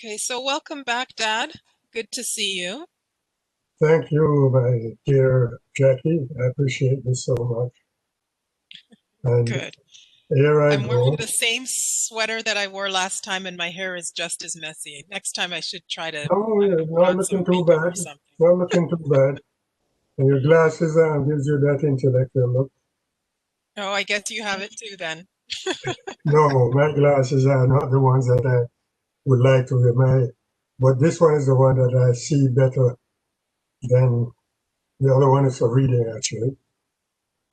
Okay, so welcome back, Dad. Good to see you. Thank you, my dear Jackie. I appreciate this so much. And Good. here I I'm wearing go. the same sweater that I wore last time, and my hair is just as messy. Next time I should try to, Oh, I don't yeah, know, put not on some looking too makeup bad. or something. Not looking too bad. And your glasses on gives you that intellectual look. Oh, I guess you have it too then. No, my glasses are not the ones that I would like to wear. But this one is the one that I see better than the other one is for reading, actually.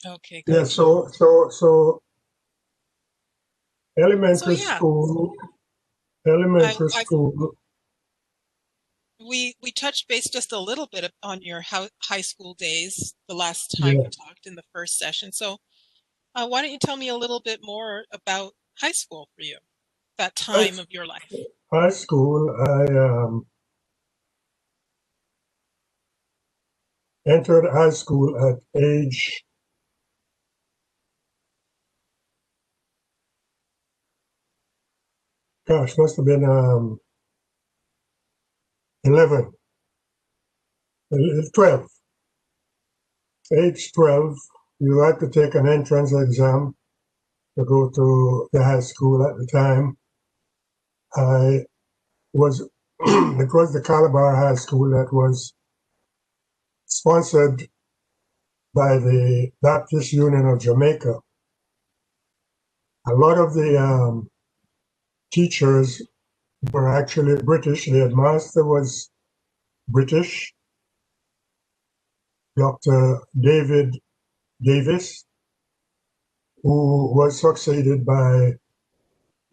Okay, Yeah, gotcha. so So elementary yeah, school, I, elementary I school. we touched base just a little bit on your high school days the last time we Yeah, talked in the first session. So why don't you tell me a little bit more about high school for you, that high, time of your life? high school, I entered high school at age, gosh, must have been 11, 12. Age 12, you had to take an entrance exam to go to the high school at the time. I was, it was the Calabar High School that was sponsored by the Baptist Union of Jamaica. A lot of the teachers were actually British. The headmaster was British, Dr. David Davis, who was succeeded by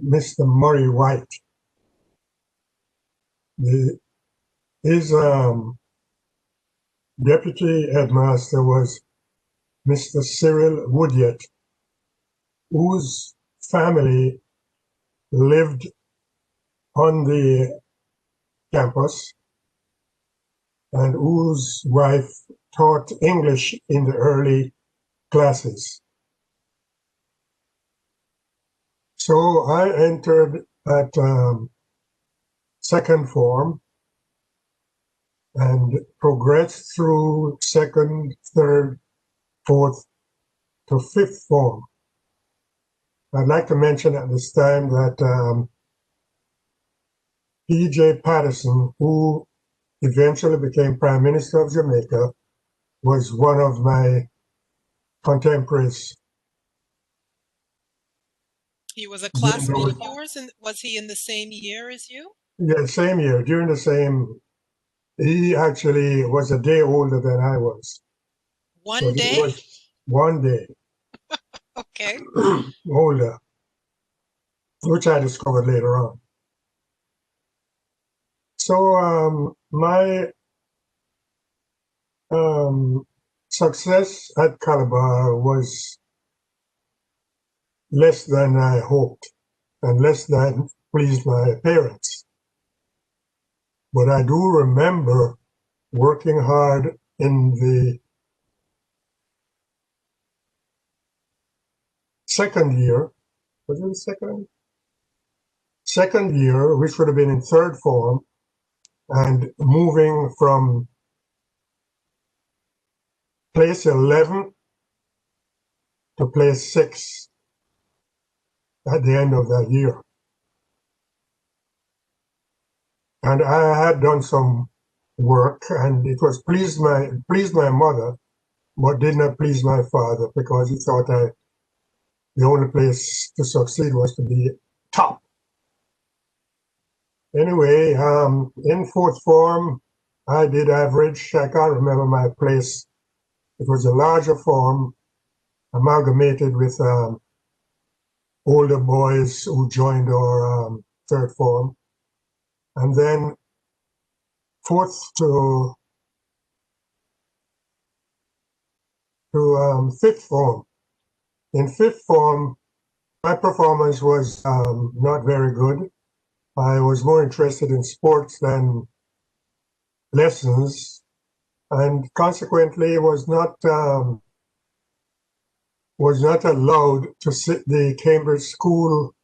Mr. Murray White. The, his deputy headmaster was Mr. Cyril Woodyett, whose family lived on the campus and whose wife taught English in the early classes. So I entered at second form and progressed through second, third, fourth to fifth form. I'd like to mention at this time that P.J. Patterson, who eventually became Prime Minister of Jamaica, was one of my contemporaries He was a during classmate those, of yours, and was he in the same year as you? yeah, same year, during the same, he actually was a day older than I was. So One he day? was one day Okay. older, which I discovered later on. So my um, success at Calabar was less than I hoped and less than pleased my parents. But I do remember working hard in the second year. Was it the second? Second year, which would have been in third form, and moving from place 11 to place 6 at the end of that year. And I had done some work, and it was pleased my mother, but did not please my father because he thought the only place to succeed was to be top. Anyway, in fourth form, I did average. I can't remember my place. It was a larger form, amalgamated with older boys who joined our third form. And then fourth to fifth form. In fifth form, my performance was not very good. I was more interested in sports than lessons, and consequently was not allowed to sit the Cambridge school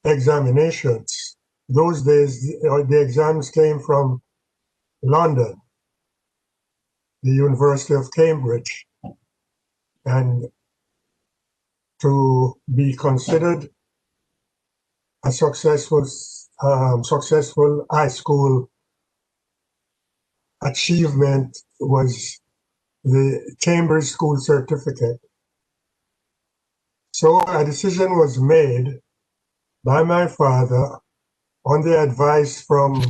examinations. those days, the exams came from London, the University of Cambridge, and to be considered a successful high school achievement was the Cambridge School Certificate. So a decision was made by my father on the advice from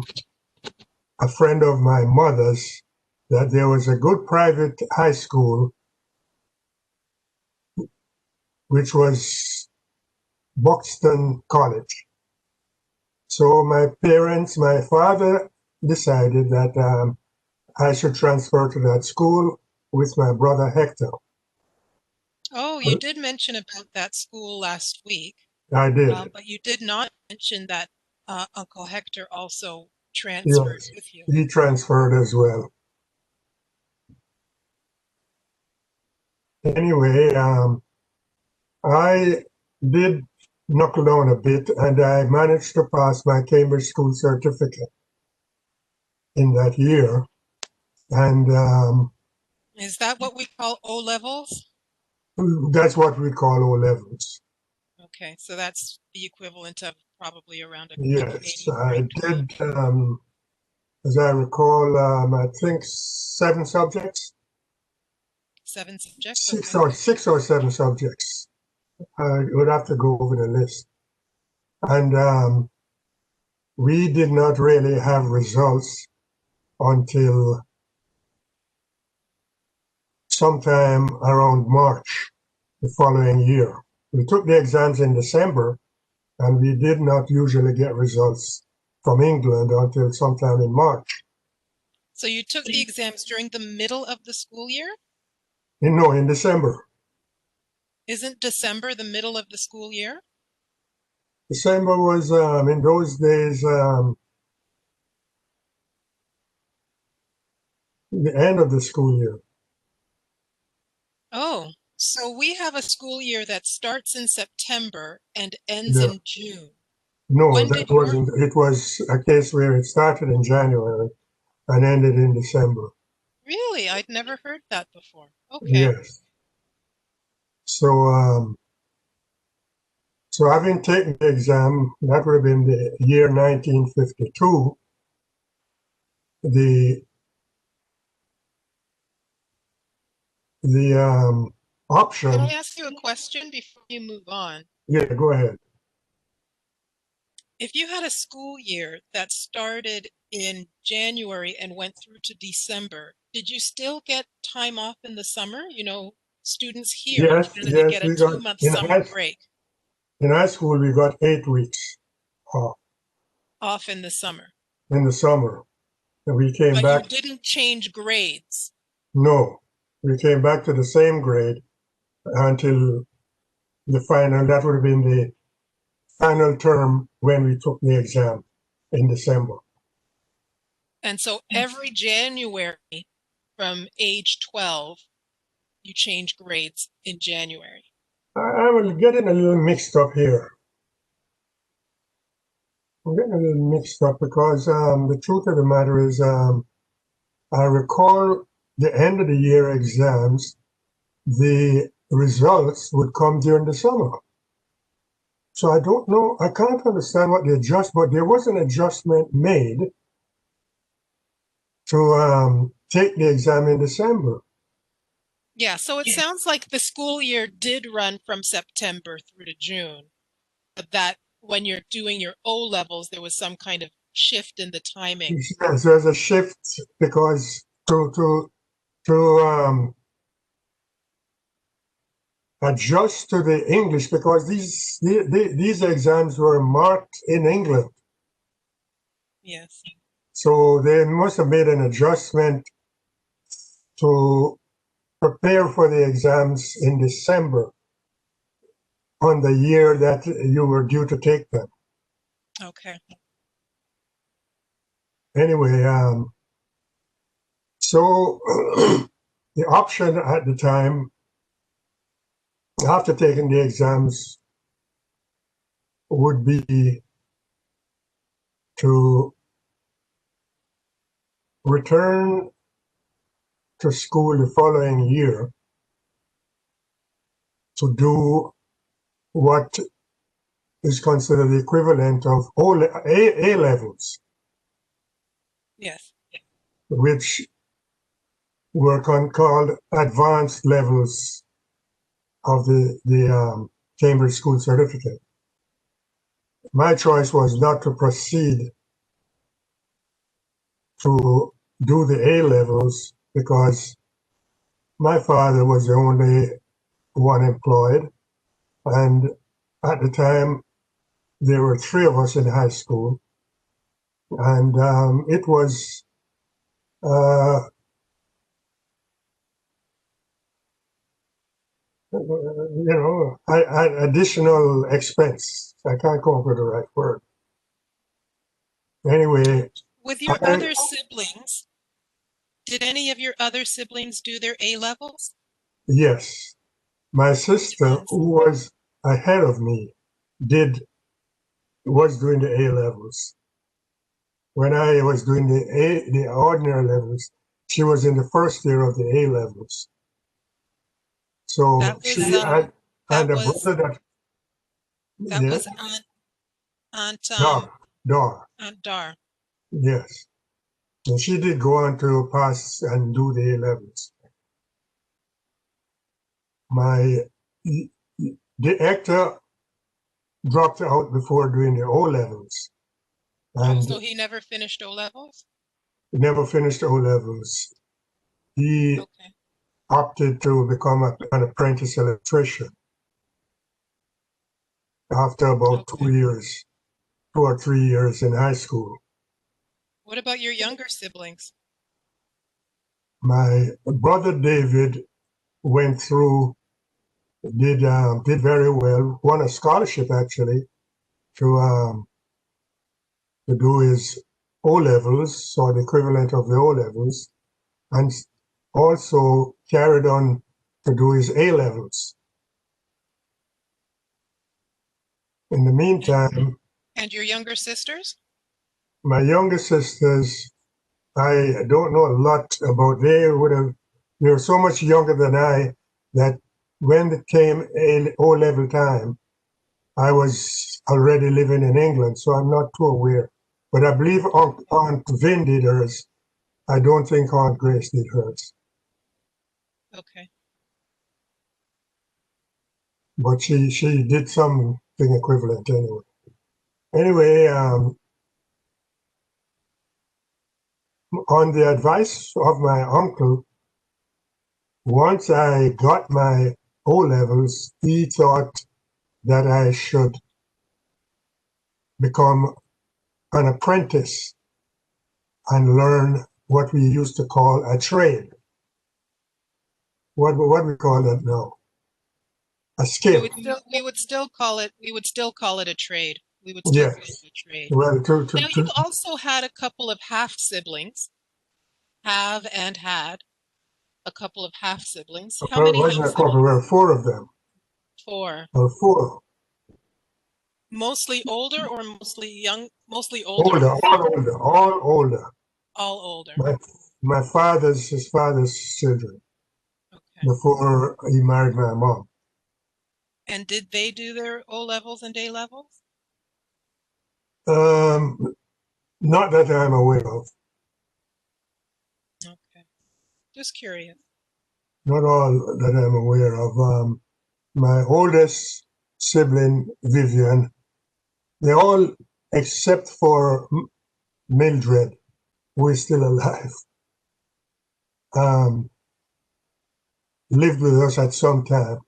a friend of my mother's that there was a good private high school, which was Buxton College. So my father decided that I should transfer to that school with my brother Hector. Oh, you did mention about that school last week, I did. but you did not mention that Uncle Hector also transferred Yes, with you. he transferred as well. Anyway, I did knuckle down a bit and I managed to pass my Cambridge School Certificate in that year. And Is that what we call O levels? that's what we call O levels. Okay, so that's the equivalent of probably around a Yes, Canadian I grade 12. did, as I recall, I think 7 subjects, Seven subjects, six okay. or 6 or 7 subjects. I would have to go over the list. And we did not really have results until sometime around March the following year. We took the exams in December, and we did not usually get results from England until sometime in March. So you took the exams during the middle of the school year? No, in December. Isn't December the middle of the school year? December was, in those days, the end of the school year. Oh, so we have a school year that starts in September and ends Yeah. in June. No, When that did your, wasn't. It was a case where it started in January and ended in December. really? I'd never heard that before. Okay. Yes. So, so having taken the exam, that would have been the year 1952. The the Can I option. ask you a question before you move on? Yeah, go ahead. If you had a school year that started in January and went through to December, did you still get time off in the summer? You know, students here in Yes, Canada yes, get a we got 2 month summer break in high school we got 8 weeks off off in the summer, in the summer, and we came but you back. didn't change grades. No, we came back to the same grade until the final. That would have been the final term when we took the exam in December. And so every January from age 12, you change grades in January. I'm getting a little mixed up here. I'm getting a little mixed up because the truth of the matter is, I recall the end of the year exams, the results would come during the summer. So I don't know, I can't understand what but there was an adjustment made to take the exam in December. Yeah, so it sounds like the school year did run from September through to June, but that when you're doing your O levels, there was some kind of shift in the timing. Yes, there's a shift because to adjust to the English because these exams were marked in England. Yes. So they must have made an adjustment to prepare for the exams in December on the year that you were due to take them. Okay. Anyway, so the option at the time, after taking the exams, would be to return to school the following year to do what is considered the equivalent of A levels, Yes. which were called advanced levels of the Cambridge School Certificate. My choice was not to proceed to do the A levels because my father was the only one employed, and at the time there were three of us in high school, and it was uh, additional expense. I can't come up with the right word. Anyway, With your I other siblings, did any of your other siblings do their A levels? yes, my Which sister, ones? who was ahead of me, did was doing the A levels. When I was doing the ordinary levels, she was in the first year of the A levels. So That was she had that and a was brother that that yeah, was Aunt Dar, Dar, Aunt Dar. yes. And she did go on to pass and do the A levels. My the actor dropped out before doing the O levels Oh, and so he never finished O levels? never finished O levels. He Okay. opted to become an apprentice electrician after about Okay. 2 years, 2 or 3 years in high school. What about your younger siblings? My brother David went through, did very well, won a scholarship actually to do his O levels, or the equivalent of the O levels, and also carried on to do his A levels. In the And meantime, and your younger sisters? my younger sisters, I don't know a lot about. They were so much younger than I that when it came O level time, I was already living in England, so I'm not too aware. But I believe Aunt Vin did hers. I don't think Aunt Grace did hers, Okay. but she did something equivalent anyway. Anyway, on the advice of my uncle, once I got my O levels, he thought that I should become an apprentice and learn what we used to call a trade. What we call that now? A We skill. would still call it a trade. We would still call Yes. it a trade. Well, Now you also had a couple of half siblings, have and had a couple of half siblings. How well, it many wasn't half a couple, there were siblings? four of them, Four. or four. Mostly older or mostly young? Mostly older Older, or all younger? older, all older. All older. My his father's children Okay. before he married my mom. And did they do their O levels and A levels? Um, Not that I'm aware of. Okay. Just curious. Not all that I'm aware of. My oldest sibling, Vivian, they all, except for Mildred, who is still alive, um, lived with us at some time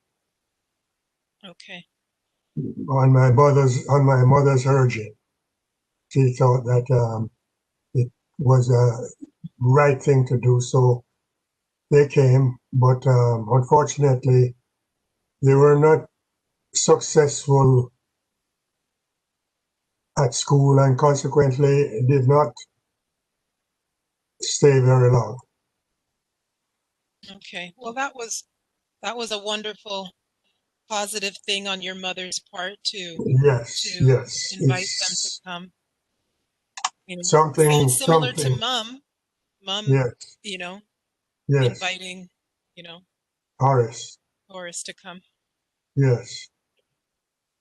Okay. on my mother's urging. She thought that it was a right thing to do, so they came. But unfortunately, they were not successful at school, and consequently did not stay very long. Okay. Well, that was a wonderful positive thing on your mother's part to Yes, yes, invite them to it's come. You know, something, sounds similar to something. mom. Mom, Yes, you know, yes, inviting, you know, Horace. Horace to come. Yes.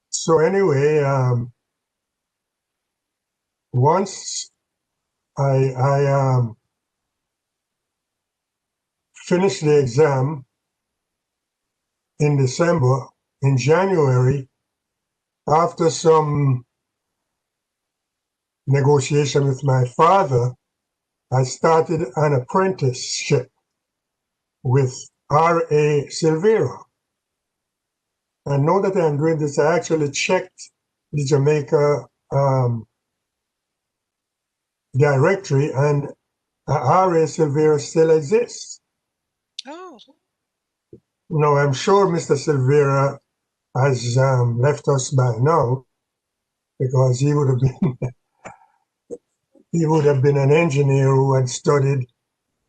So anyway, once I finished the exam in December, in January, after some negotiation with my father, I started an apprenticeship with R.A. Silvera. And now that I'm doing this, I actually checked the Jamaica directory, and R.A. Silvera still exists. Oh, Now, I'm sure Mr. Silvera has left us by now because he would have been an engineer who had studied,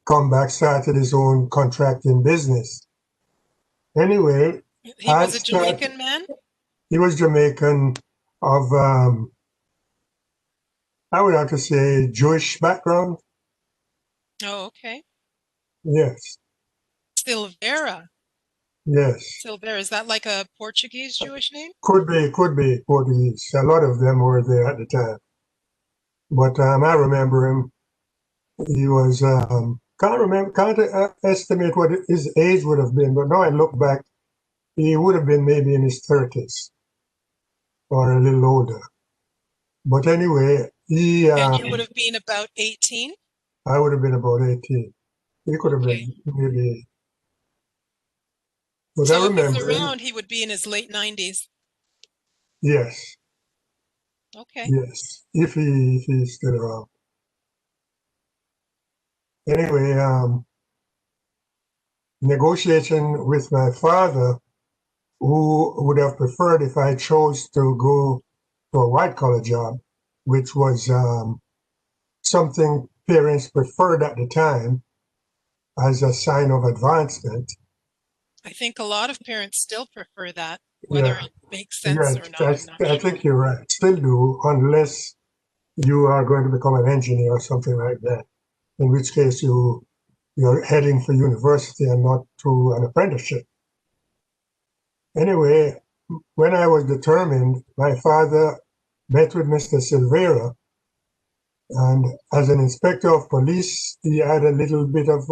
come back, started his own contracting business. Anyway, he I was a started. Jamaican man? He was Jamaican of I would have to say Jewish background. Oh, okay. Yes, Silvera. yes. Silvera, is that like a Portuguese Jewish name? Could be Portuguese. A lot of them were there at the time. But I remember him. He was can't estimate what his age would have been. But now I look back, he would have been maybe in his 30s or a little older. But anyway, And you would have been about 18? I would have been about 18. He could have Okay. been maybe. But I So if he's remember him. around, he would be in his late 90s. Yes, Okay. yes. If he's still around. Anyway, negotiation with my father, who would have preferred if I chose to go to a white collar job, which was something parents preferred at the time as a sign of advancement. I think a lot of parents still prefer that. Whether Yeah, it makes sense yeah, or not, I'm not I sure. think you're right. Still do, unless you are going to become an engineer or something like that, in which case you're heading for university and not to an apprenticeship. Anyway, when I was determined, my father met with Mr. Silvera, and as an inspector of police, he had a little bit of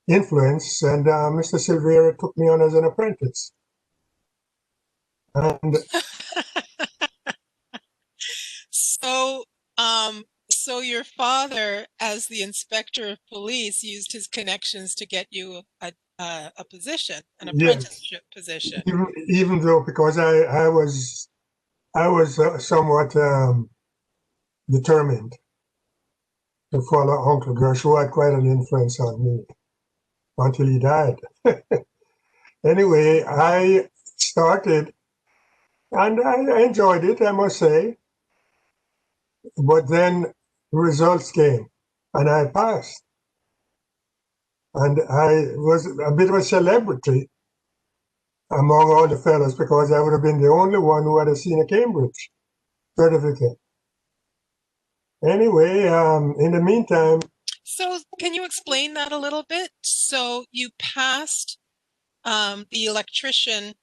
influence, and Mr. Silvera took me on as an apprentice. And So, so your father, as the inspector of police, used his connections to get you a position, an yes, apprenticeship position. even though because I was somewhat determined to follow Uncle Gersh, who had quite an influence on me until he died. Anyway, I started and I enjoyed it, I must say. But then results came and I passed. And I was a bit of a celebrity among all the fellows because I would have been the only one who had seen a Cambridge certificate. Anyway, in the meantime, So can you explain that a little bit? So you passed the electrician,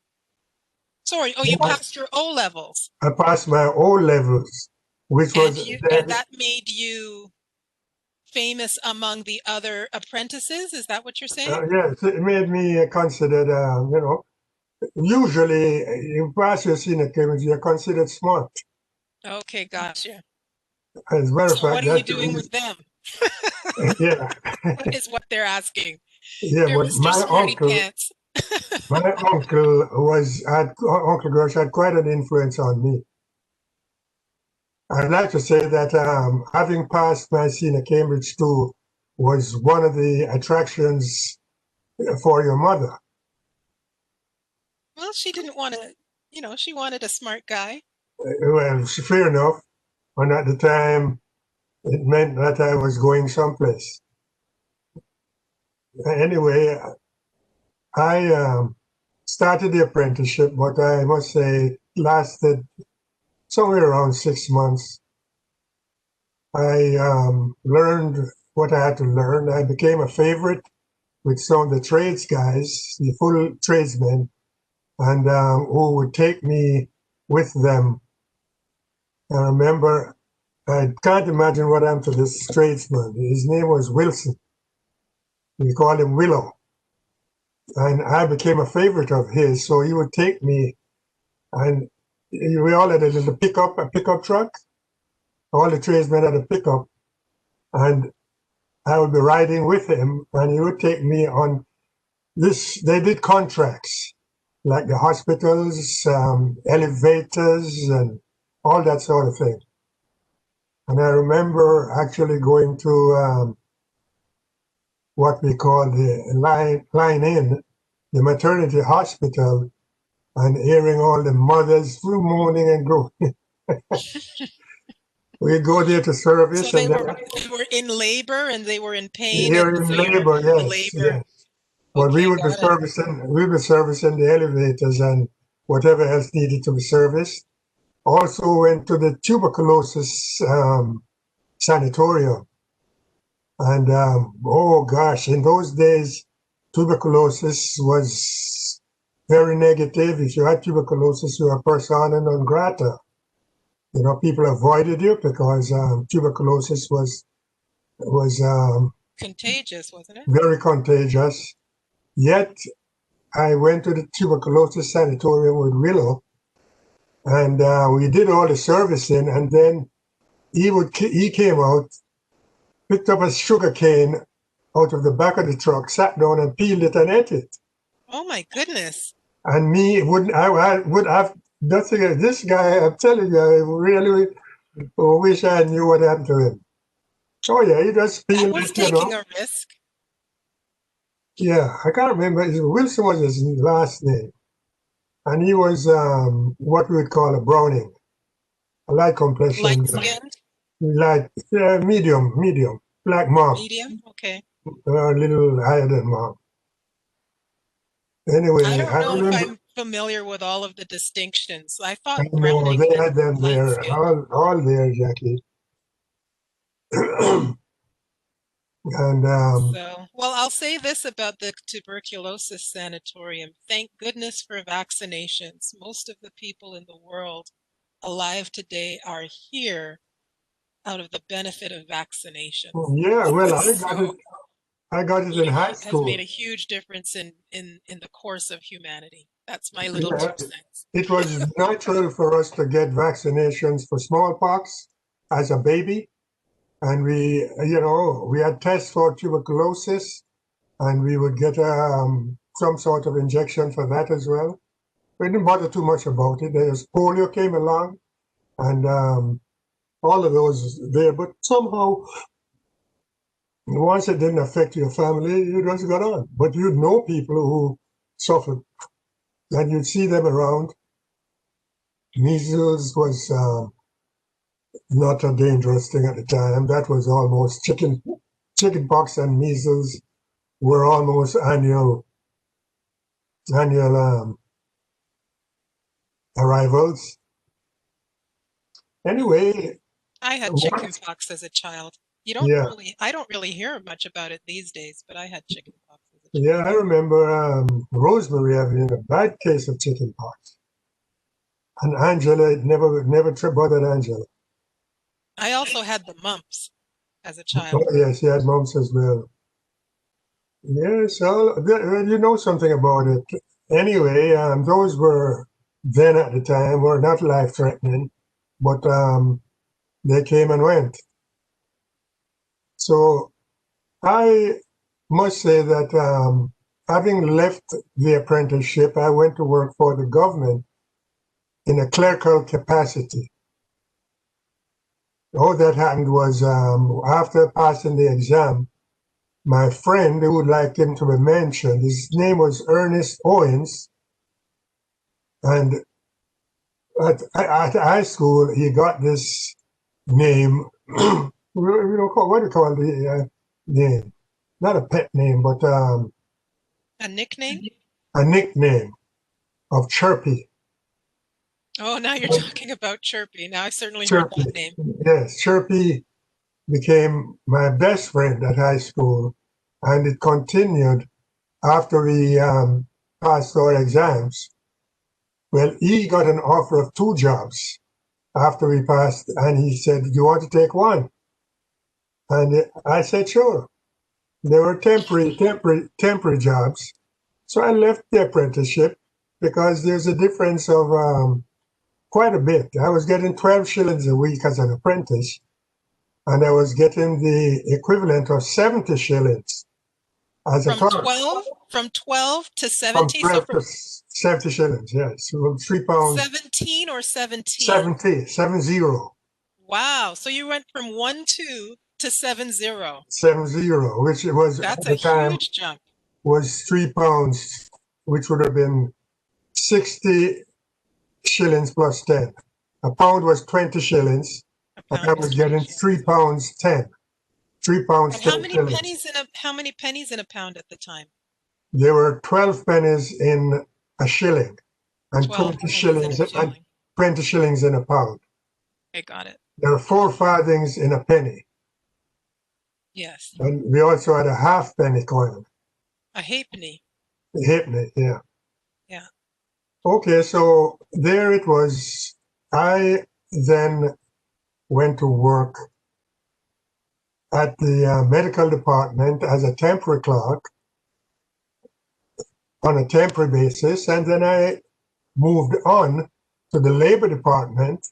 sorry, oh, you passed your O levels, I passed my O levels, which was and then, that made you famous among the other apprentices. Is that what you're saying? yes, it made me considered, usually you pass your senior Cambridge, you're considered smart. Okay, gotcha. As a matter of So fact, what are you that's the doing with reason. them? Yeah, Is what they're asking. yeah, Here, but Mr. Smarty Pants. my uncle Uncle Gersh had quite an influence on me. I'd like to say that having passed my senior Cambridge too was one of the attractions for your mother. Well, she didn't want to, she wanted a smart guy. Well, fair enough. And at the time, it meant that I was going someplace. Anyway, I started the apprenticeship, but I must say it lasted somewhere around 6 months. I learned what I had to learn. I became a favorite with some of the trades guys, the full tradesmen, and who would take me with them. I remember, I can't imagine what happened to this tradesman. His name was Wilson. We called him Willow. And I became a favorite of his. So he would take me, and we all had a little a pickup truck. All the tradesmen had a pickup, and I would be riding with him, and he would take me on this. They did contracts like the hospitals, elevators, and all that sort of thing. And I remember actually going to what we call the line in, the maternity hospital, and hearing all the mothers through moaning and groaning. We'd go there to So service, they and were then they were in labor and they were in pain, and here in so you were labor, the yes, labor. yes. But Okay, got it. we were servicing the elevators and whatever else needed to be serviced. Also went to the tuberculosis sanatorium. And oh gosh, in those days, tuberculosis was very negative. If you had tuberculosis, you were persona non grata. You know, people avoided you because tuberculosis was Contagious, wasn't it? very contagious. Yet I went to the tuberculosis sanatorium with Willow, and we did all the servicing. And then he came out, picked up a sugar cane out of the back of the truck, sat down and peeled it and ate it. Oh my goodness. And me wouldn't I would have nothing. This guy, I'm telling you, I really wish I knew what happened to him. Oh yeah, he just That peeled was it, you know. taking a risk. Yeah, I can't remember. Wilson was his last name, and he was what we would call a Browning, a light complexion, Light skinned, light, medium, black mom, medium. Okay. a little higher than mom. I Anyway, don't I know if remember. I'm familiar with all of the distinctions. I I thought know Browning they meant had them light there, skinned. all there, Jackie. And So, well, I'll say this about the tuberculosis sanatorium. Thank goodness for vaccinations. Most of the people in the world alive today are here out of the benefit of vaccinations. yeah, well, So I got it in it high has made school. a huge difference in the course of humanity. That's my little Yeah, 2 cents. it was natural for us to get vaccinations for smallpox as a baby. And we had tests for tuberculosis, and we would get some sort of injection for that as well. We didn't bother too much about it. There's polio came along, and all of those there. But somehow, once it didn't affect your family, you just got on. But you'd know people who suffered, and you'd see them around. Measles was not a dangerous thing at the time. That was almost chickenpox and measles were almost annual arrivals. Anyway, I had chicken what? pox as a child. Yeah, I don't really hear much about it these days, but I had chicken pox as a yeah. child. I remember Rosemary having a bad case of chickenpox, and Angela it never bothered Angela. I also had the mumps as a Oh child. yes, she had mumps as well. Yes, well, you know something about it. Anyway, those were then at the time were not life threatening, but they came and went. So I must say that having left the apprenticeship, I went to work for the government in a clerical capacity. All that happened was after passing the exam, my friend who would like him to be mentioned, his name was Ernest Owens, and at high school he got this name. What do you call the name? Not a pet name, but A nickname? a nickname of Chirpy. Oh, now you're talking about Chirpy. Now I certainly heard Chirpy. that name. Yes, Chirpy. became my best friend at high school, and it continued after we passed our exams. Well, he got an offer of two jobs after we passed, and he said, "Do you want to take one?" And I said, "Sure." They were temporary jobs. So I left the apprenticeship because there's a difference of quite a bit. I was getting 12 shillings a week as an apprentice, and I was getting the equivalent of 70 shillings as a From clerk. 12 to From 70, so 12 from to 70 shillings, yes. So £3, 17 or 17? 70, 70, Wow. So you went from 1-2 to 7-0. 70, which it was That's at a the time huge jump. was £3, which would have been 60 shillings plus 10. A pound was 20 shillings, A and I pound was was 20 getting shillings. £3 10. £3 And 10 shillings. how many pennies in a pound at the time? There were 12 pennies in a shilling and 12 pennies in a shilling. 20 shillings in a pound. I got it. There are four farthings in a penny. Yes. And we also had a halfpenny coin. A halfpenny. A halfpenny, yeah. Yeah. Okay, so there it was. I then went to work at the medical department as a temporary clerk on a temporary basis, and then I moved on to the labor department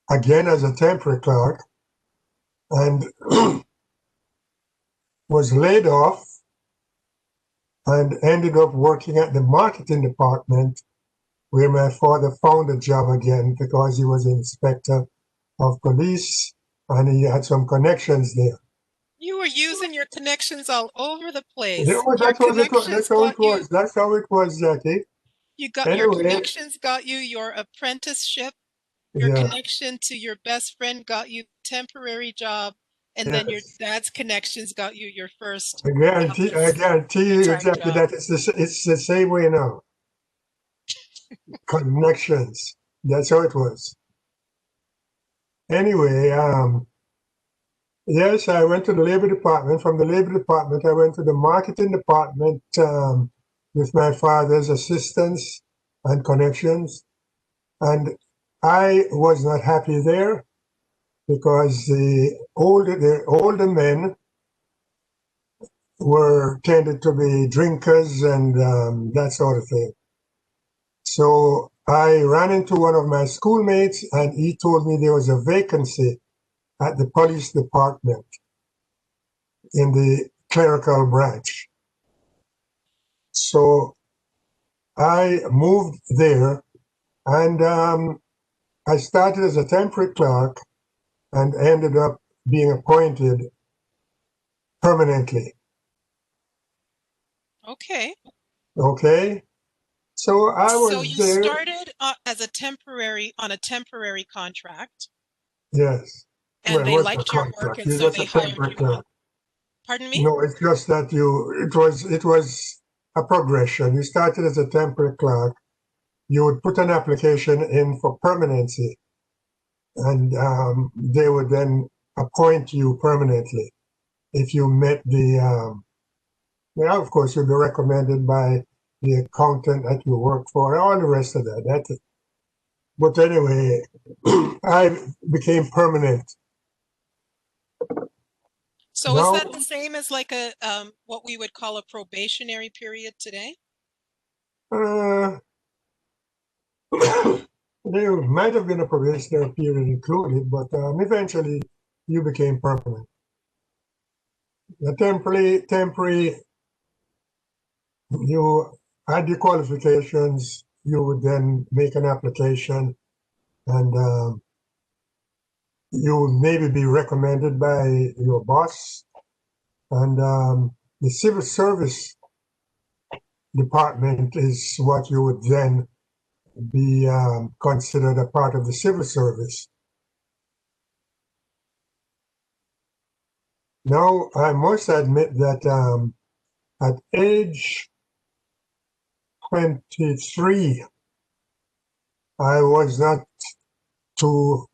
again as a temporary clerk, and was laid off and ended up working at the marketing department where my father found a job again because he was inspector of police and he had some connections there. You were using your connections all over the Yeah, place. well, Your that's connections how it got you, was. That's how it was, Jackie. you got your Anyway, connections got you your apprenticeship. Your yeah, connection to your best friend got you temporary job, and then your yes. dad's connections got you your first I office guarantee you full-time exactly job. that it's the same way now. Connections. That's how it was. Anyway, yes, I went to the labor department. From the labor department, I went to the marketing department with my father's assistance and connections. And I was not happy there because the older men were tended to be drinkers and that sort of thing. So I ran into one of my schoolmates, and he told me there was a vacancy at the police department in the clerical branch. So I moved there, and I started as a temporary clerk and ended up being appointed permanently. Okay. Okay, so I So was you there. started as a temporary contract, Yes, and well, it they wasn't a liked your work, contract. and You're so just they a hired temporary you on. clerk. Pardon me? No, it's just that it was a progression. You started as a temporary clerk. You would put an application in for permanency, and they would then appoint you permanently if you met the. Well, of course, you'd be recommended by the accountant that you work for, all the rest of that. That's it. But anyway, I became permanent. So is Now, that the same as like a what we would call a probationary period today? uh, there might have been a probationary period included, but eventually you became permanent. The temporary, you had your qualifications, you would then make an application, and you would maybe be recommended by your boss, and the civil service department is what you would then be considered a part of the civil service. Now, I must admit that at age 23, I was not too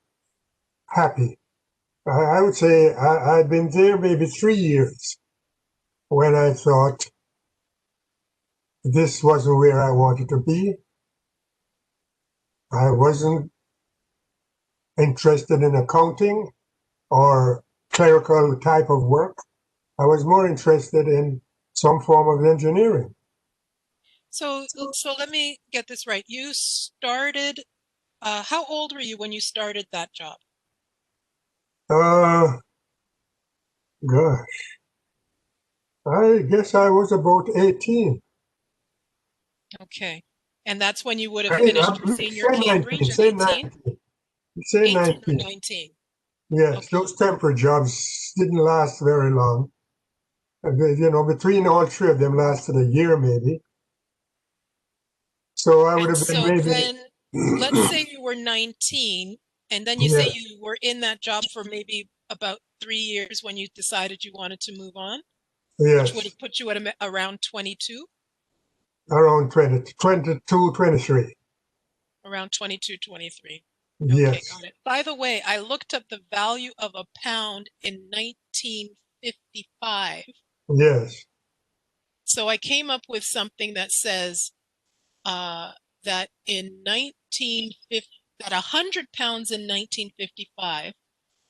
happy I would say I'd been there maybe 3 years when I thought this wasn't where I wanted to be. I wasn't interested in accounting or clerical type of work. I was more interested in some form of engineering. So let me get this right. You started, how old were you when you started that job? Uh, gosh, I guess I was about 18. Okay. And that's when you would have I mean, finished your senior say 19, Cambridge at say 18? 19, say 18 or 19. 19? Yes, Okay. those temporary jobs didn't last very long. Between all three of them lasted a year maybe. So I would And have been so maybe, then let's say you were 19 and then you say yes, you were in that job for maybe about 3 years when you decided you wanted to move on, which would yes, have put you at around 22, around 20, 22, 23. around 22, 23. Okay, got Yes, it. By the way, I looked up the value of a pound in 1955. yes, So I came up with something that says uh, that in 1950, that 100 pounds in 1955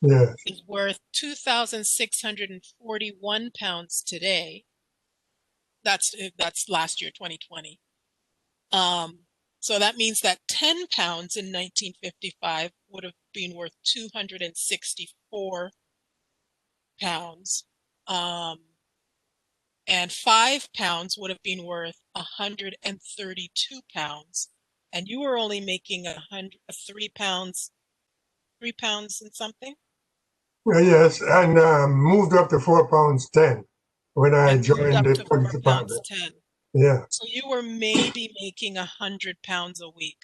yes. is worth 2,641 pounds today. That's last year, 2020. Um, so that means that 10 pounds in 1955 would have been worth 264 pounds. Um, and 5 pounds would have been worth 132 pounds. And you were only making 3 pounds, 3 pounds and something, Yes, and moved up to 4 pounds 10 when I and moved joined up the to police 4 pounds department. 10. Yeah. So you were maybe making 100 pounds a week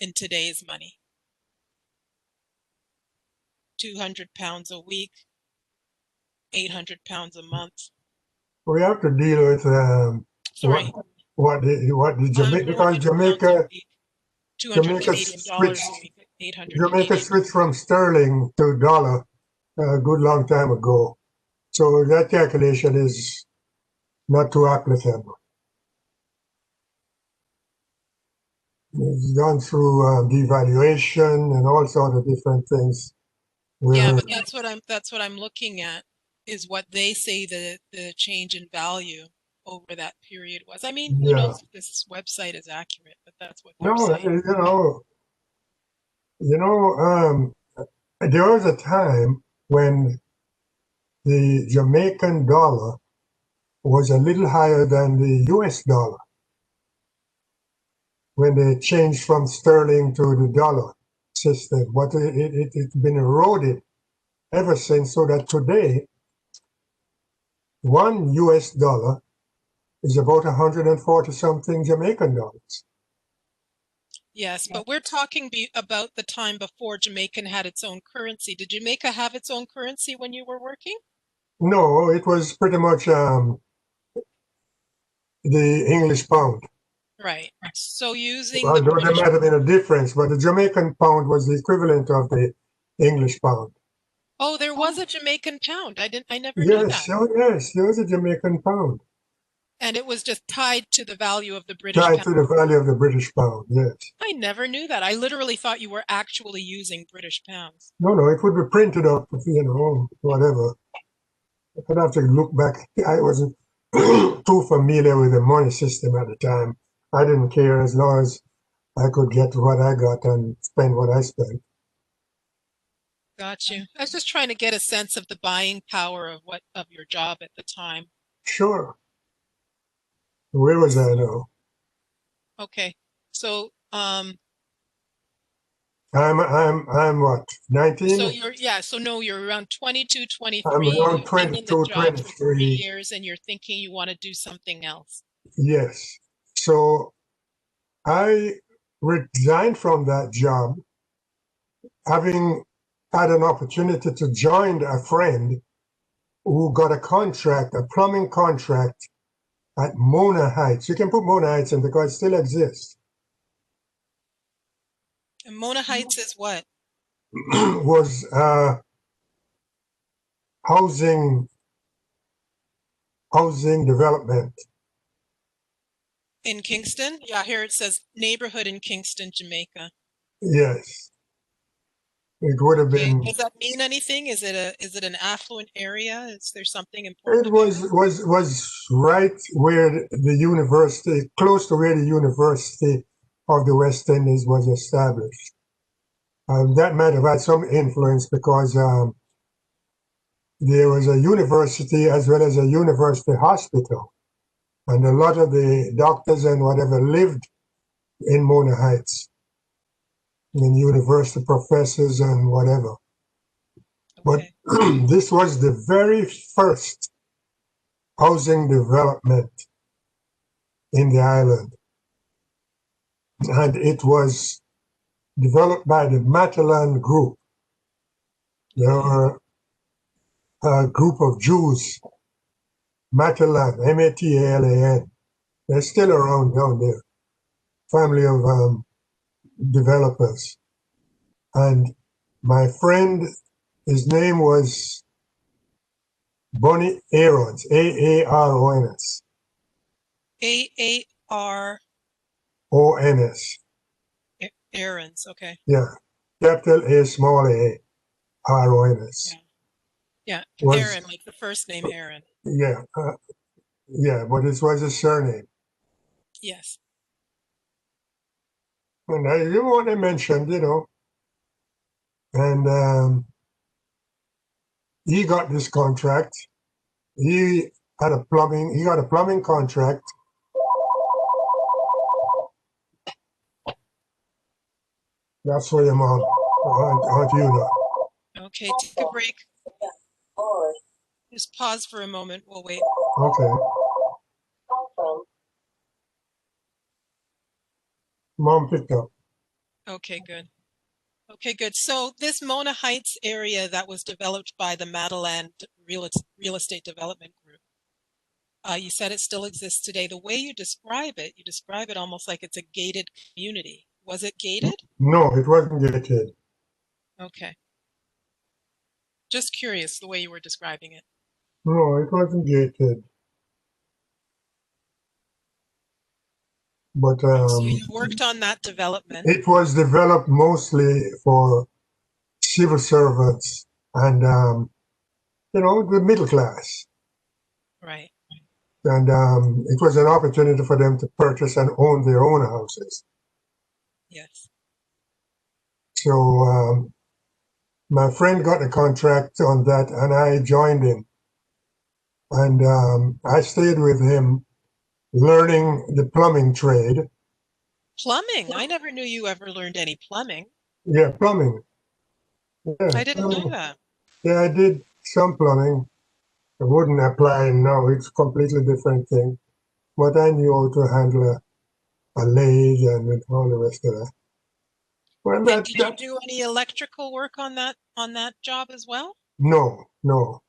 in today's money. 200 pounds a week, 800 pounds a month. We have to deal with what Sorry, what the Jamaica, because 400 pounds a week, 200 Jamaica Canadian dollars switched a week, 800 Jamaica Canadian switched dollars. from sterling to dollar a good long time ago. So that calculation is not too applicable. It's gone through devaluation and all sorts of different things. Yeah, Where but that's what I'm looking at is what they say the change in value over that period was. I mean, who yeah, knows if this website is accurate, but that's what they're no, saying. you know, there was a time when the Jamaican dollar was a little higher than the US dollar when they changed from sterling to the dollar system. But it's been eroded ever since, so that today, 1 US dollar is about 140 something Jamaican dollars. Yes, but we're talking about the time before Jamaican had its own currency. Did Jamaica have its own currency when you were working? No, it was pretty much the English pound. Right. So using the Although there British. might have been a difference, but the Jamaican pound was the equivalent of the English pound. Oh, there was a Jamaican pound. I never knew Yes, that. oh yes, there was a Jamaican pound And it was just tied to the value of the British tied pound. to the value of the British pound. Yes. I never knew that. I literally thought you were actually using British pounds. No, no, it would be printed up, whatever. I'd have to look back. I wasn't too familiar with the money system at the time. I didn't care as long as I could get what I got and spend what I spent. Got you. I was just trying to get a sense of the buying power of your job at the time. Sure. Where was I now? Okay. So I'm what, so 19? you're yeah, so no, you're around 22, I'm 23. around You've been in the 22, job for 23. 3 years and you're thinking you want to do something else. Yes. So I resigned from that job, having had an opportunity to join a friend who got a contract, a plumbing contract at Mona Heights. You can put Mona Heights in because it still exists. And Mona Heights is what? Was housing development. In Kingston? Yeah, here it says neighborhood in Kingston, Jamaica. Yes, it would have Okay. been. Does that mean anything? Is it an affluent area? Is there something important It about was it? right where the university, close to where the University of the West Indies was established. That might have had some influence because there was a university as well as a university hospital, and a lot of the doctors and whatever lived in Mona Heights, and university professors and whatever. But Okay. this was the very first housing development in the island, and it was developed by the Matalan group. There Okay. were a group of Jews, Matalan, Matalan. They're still around down there, family of developers. And my friend, his name was Bonnie Aarons, Aarons, A-A-R Ons. errands. Okay. Yeah, capital A, small a, Arons. Yeah. Yeah. Was, Aaron, like the first name Aaron. yeah, yeah, but it was a surname. Yes. And I didn't want to mention, and he got this contract. He he got a plumbing contract. That's for your mom. How do you know? Okay, take a break. Just pause for a moment. We'll wait. Okay. Mom picked up. Okay, good. Okay, good. So this Mona Heights area that was developed by the Matalan Real Estate Development Group, you said it still exists today. The way you describe it almost like it's a gated community. Was it gated? No, it wasn't gated. Okay. Just curious the way you were describing it. No, it wasn't gated. But Right. So you worked on that development. it was developed mostly for civil servants and the middle class. Right. And it was an opportunity for them to purchase and own their own houses. Yes. So my friend got a contract on that, and I joined him. And I stayed with him, learning the plumbing trade. Plumbing. I never knew you ever learned any plumbing. Yeah, plumbing. Yeah, I didn't know that. yeah, I did some plumbing. I wouldn't apply now. It's a completely different thing. But I knew how to handle a lathe and all the rest of that. Well, And did you do any electrical work on that job as well? no.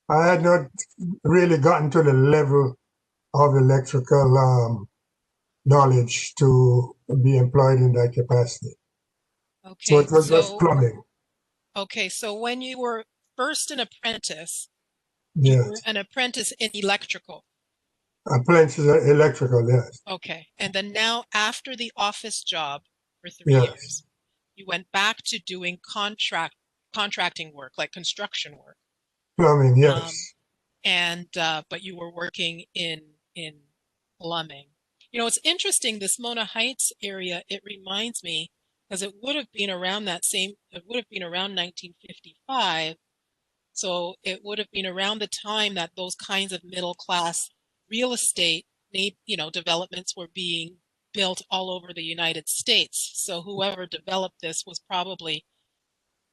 I had not really gotten to the level of electrical knowledge to be employed in that capacity. So Okay, it was just plumbing. so when you were first an apprentice, you were Yes. an apprentice in electrical. Appliances electrical, yes. Okay. And then now after the office job for 3 years, Yes. you went back to doing contracting work, like construction work. Plumbing, Um, yes. and but you were working in plumbing. You know, it's interesting, this Mona Heights area, it reminds me, because it would have been around it would have been around 1955. So it would have been around the time that those kinds of middle class real estate, developments were being built all over the United States. So whoever developed this was probably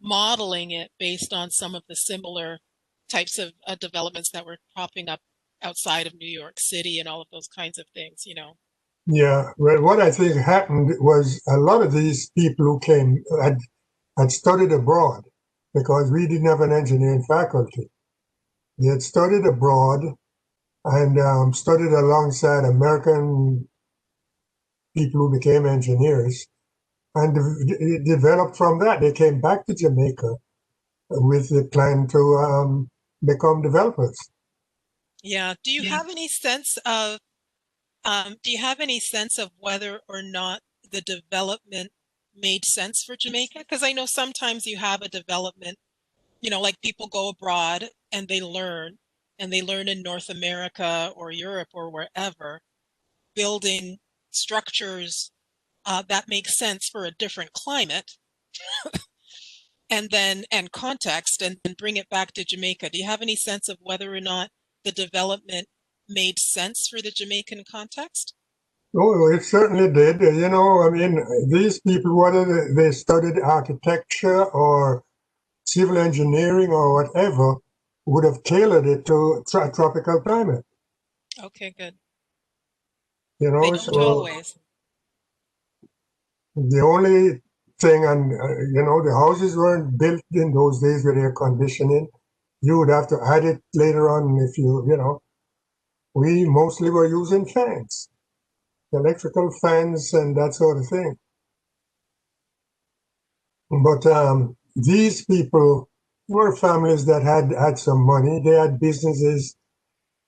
modeling it based on some of the similar types of developments that were popping up outside of New York City and all of those kinds of things. Yeah. Well, what I think happened was a lot of these people who came had studied abroad because we didn't have an engineering faculty. They had studied abroad and studied alongside American people who became engineers and developed from that. They came back to Jamaica with the plan to become developers. Yeah. Do you have any sense of whether or not the development made sense for Jamaica? Because I know sometimes you have a development, like people go abroad and they learn in North America or Europe or wherever, building structures that make sense for a different climate and context and then bring it back to Jamaica. Do you have any sense of whether or not the development made sense for the Jamaican context? Oh, it certainly did. I mean, these people, whether they studied architecture or civil engineering or whatever, would have tailored it to tropical climate. Okay, good. They don't So always. the only thing, and the houses weren't built in those days with air conditioning. You would have to add it later on if we mostly were using fans, electrical fans, and that sort of thing. But these people were families that had some money. They had businesses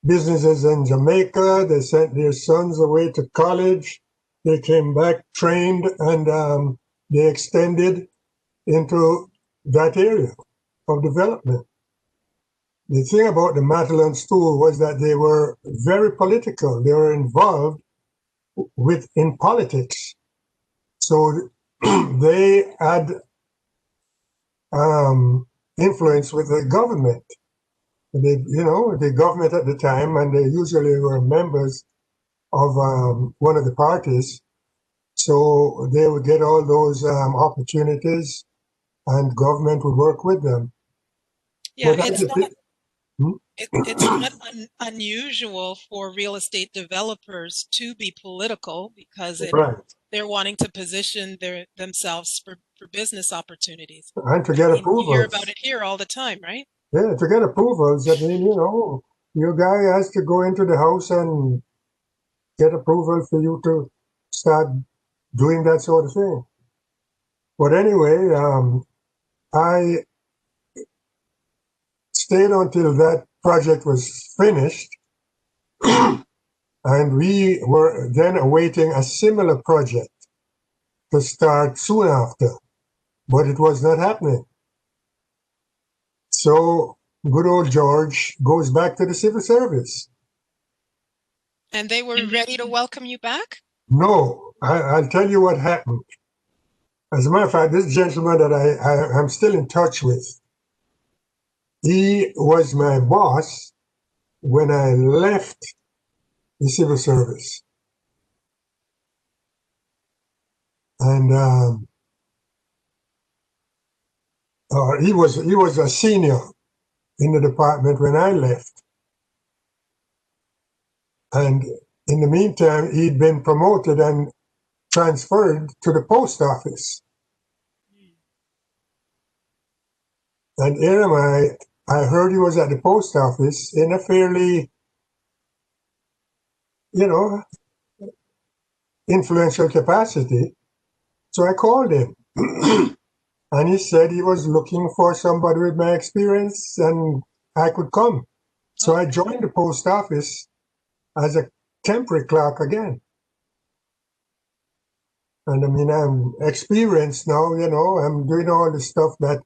in Jamaica. They sent their sons away to college. They came back trained, and they extended into that area of development. The thing about the Matalon School was that they were very political. They were involved in politics. So they had influence with the government. The government at the time, and they usually were members of one of the parties. So they would get all those opportunities, and government would work with them. Yeah, But hmm? it's not unusual for real estate developers to be political because Right, they're wanting to position themselves for business opportunities. and to I get mean, you hear about approvals. it here all the time, right? Yeah, to get approvals. I mean, your guy has to go into the house and get approval for you to start doing that sort of thing. But anyway, I stayed until that project was finished, and we were then awaiting a similar project to start soon after, but it was not happening. So good old George goes back to the civil service. And they were ready to welcome you back? No, I'll tell you what happened. As a matter of fact, this gentleman that I'm still in touch with, he was my boss when I left the civil service. And he was a senior in the department when I left. And in the meantime, he'd been promoted and transferred to the post office. And here am I heard he was at the post office in a fairly, you know, influential capacity. So I called him. And he said he was looking for somebody with my experience and I could come. So I Okay. joined the post office as a temporary clerk again. And I mean, I'm experienced now, I'm doing all the stuff that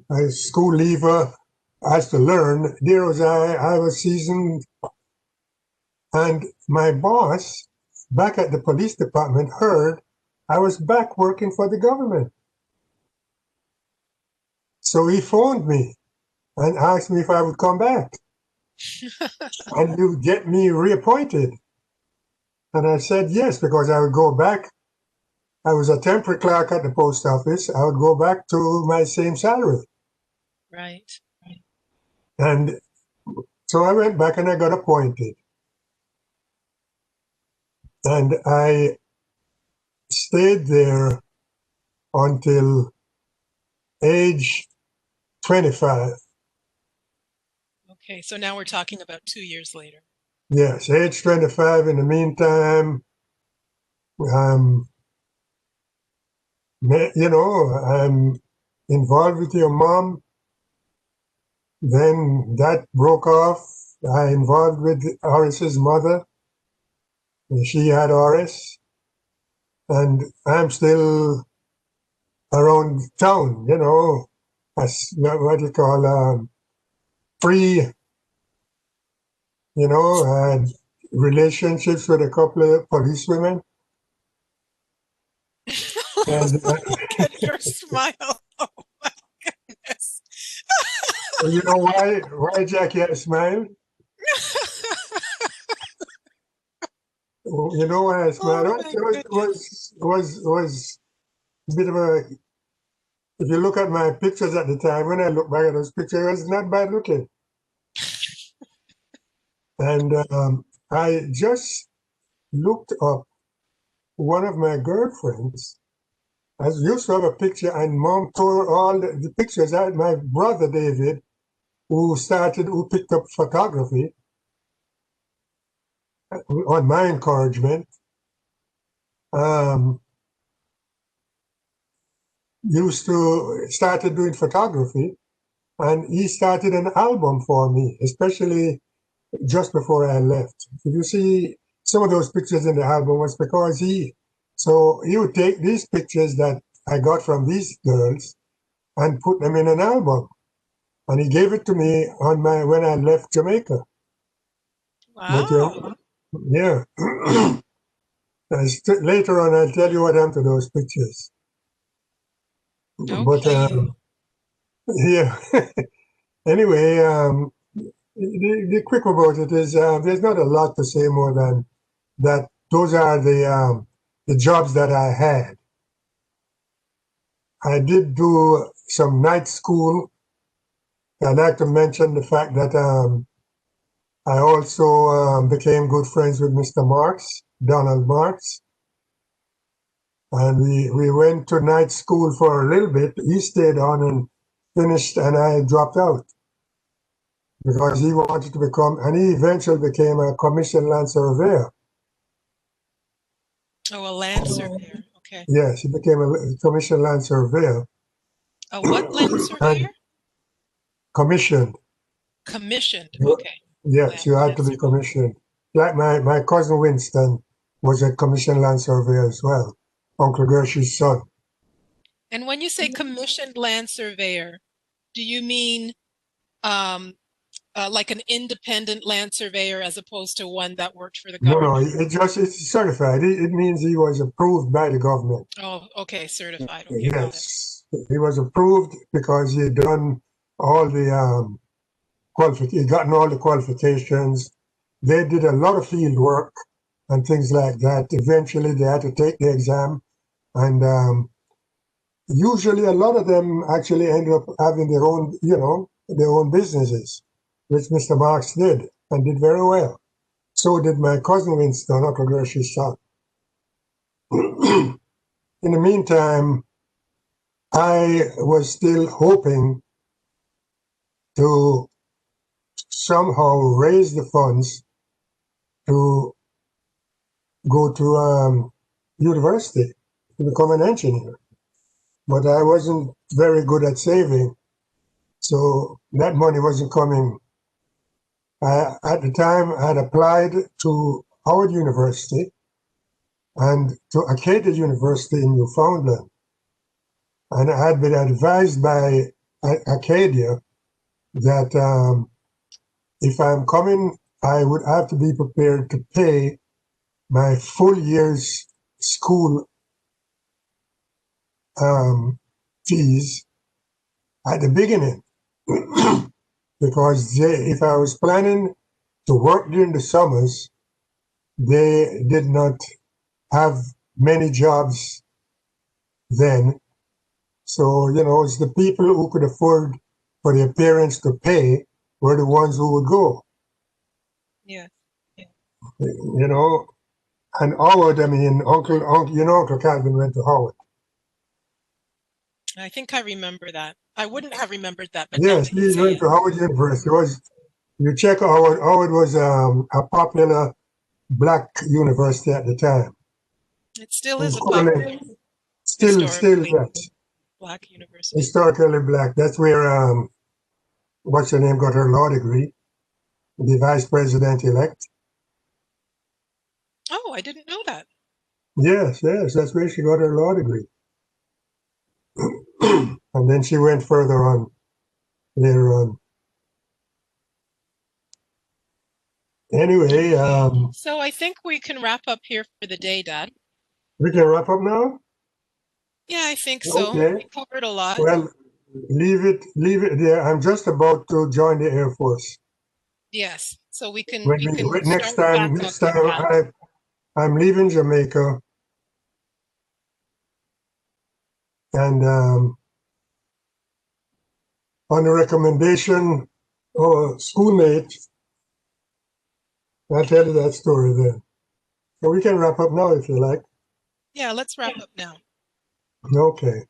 a school leaver has to learn. There was I was seasoned, and my boss back at the police department heard I was back working for the government. So he phoned me and asked me if I would come back and he would get me reappointed. And I said yes, because I would go back. I was a temporary clerk at the post office. I would go back to my same salary. Right. And so I went back and I got appointed. And I stayed there until age 25. Okay, so now we're talking about 2 years later. Yes, age 25. In the meantime, um, I'm involved with your mom. Then that broke off. I involved with Horace's mother. She had Horace, and I'm still around town, as what you call free, had relationships with a couple of policewomen. And Look at your smile. Oh my goodness. you know why Jackie had a smile? You know why I smiled? Oh It my goodness. was a bit of a. If you look at my pictures at the time, when I look back at those pictures, it was not bad looking. And I just looked up one of my girlfriends. I used to have a picture, and mom tore all the pictures out. My brother David, who picked up photography on my encouragement, um, used to started doing photography, and he started an album for me, especially just before I left. If you see some of those pictures in the album, was because he would take these pictures that I got from these girls and put them in an album, and he gave it to me on my when I left Jamaica. But Wow. yeah, later on I'll tell you what happened to those pictures. But Okay. yeah, anyway, the quick about it is there's not a lot to say more than that. Those are the jobs that I had. I did do some night school. I'd like to mention the fact that I also became good friends with Mr. Marks, Donald Marks, and we went to night school for a little bit. He stayed on and finished, and I dropped out because he wanted to become, and he eventually became a commissioned land surveyor. Oh, a land surveyor. Okay. Yes, he became a commissioned land surveyor. A what land And surveyor? commissioned. Commissioned. Okay. Yes, Land you had to be surveyor. commissioned. Like my cousin Winston was a commissioned land surveyor as well, Uncle Gershie's son. And when you say commissioned land surveyor, do you mean um, like an independent land surveyor as opposed to one that worked for the No, no, government? it's certified. It means he was approved by the government. Oh, okay, certified. Okay, got it. Yes, he was approved because he had done all the he gotten all the qualifications. They did a lot of field work and things like that. Eventually, they had to take the exam, and usually a lot of them actually ended up having their own, their own businesses, which Mr. Marks did and did very well. So did my cousin Winston, Uncle Gershie's son. In the meantime, I was still hoping to somehow raise the funds to go to university to become an engineer. But I wasn't very good at saving, so that money wasn't coming. At the time, I had applied to Howard University and to Acadia University in Newfoundland. And I had been advised by Acadia that if I'm coming, I would have to be prepared to pay my full year's school fees at the beginning. Because if I was planning to work during the summers, they did not have many jobs then. So, it's the people who could afford for their parents to pay were the ones who would go, Yeah. you know. And Howard, I mean, Uncle Calvin went to Howard. I think I remember that. I wouldn't have remembered that, but now Yes, that you he say went it, to Howard University. You check Howard, Howard was a popular black university at the time. it still is a popular Equivalent, still, historically yes, black university. historically black. That's where what's her name, got her law degree, the vice president elect. Oh, I didn't know that. Yes, yes, that's where she got her law degree. And then she went further on later on. Anyway, Okay. So I think we can wrap up here for the day, Dad. we can wrap up now? Yeah, I think so. Okay. We covered a lot. Well, leave it there. I'm just about to join the Air Force. Yes. So we can When we we can next start time, back next up with time that. I'm leaving Jamaica, and on the recommendation of a schoolmate, I'll tell you that story then. So we can wrap up now if you like. Yeah, let's wrap up now. Okay.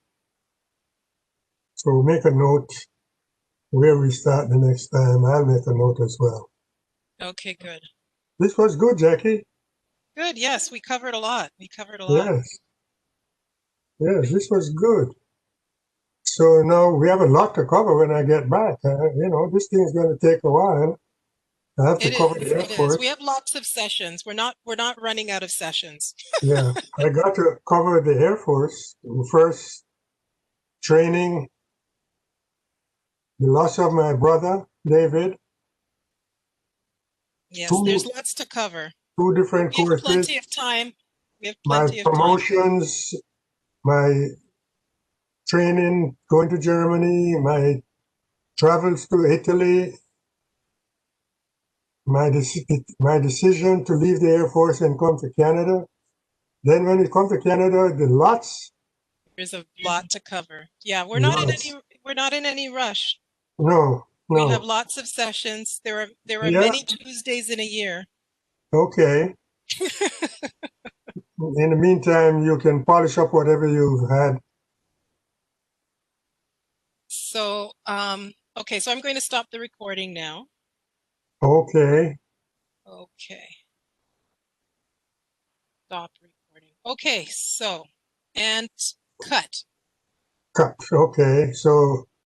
So make a note where we start the next time. I'll make a note as well. Okay, good. This was good, Jackie. Good. Yes, we covered a lot. We covered a lot. Yes. Yes, this was good. So now we have a lot to cover when I get back. This thing's going to take a while. I have to It cover the is. Air It is. We Force. have lots of sessions. We're not running out of sessions. Yeah, I got to cover the Air Force. First, training, the loss of my brother, David, Yes, there's two, lots to cover. two different We have courses, plenty of time. We have my plenty of time. promotions, my training, going to Germany, my travels to Italy, my decision to leave the Air Force and come to Canada. Then when we come to Canada, the There's a lot to cover. Yeah, lots. we're not in any rush. No, We have no. lots of sessions. There are Yeah, many Tuesdays in a year. okay. In the meantime, you can polish up whatever you've had. So, okay, so I'm going to stop the recording now. Okay, Okay, stop recording. Okay, so, and cut. cut. Okay, so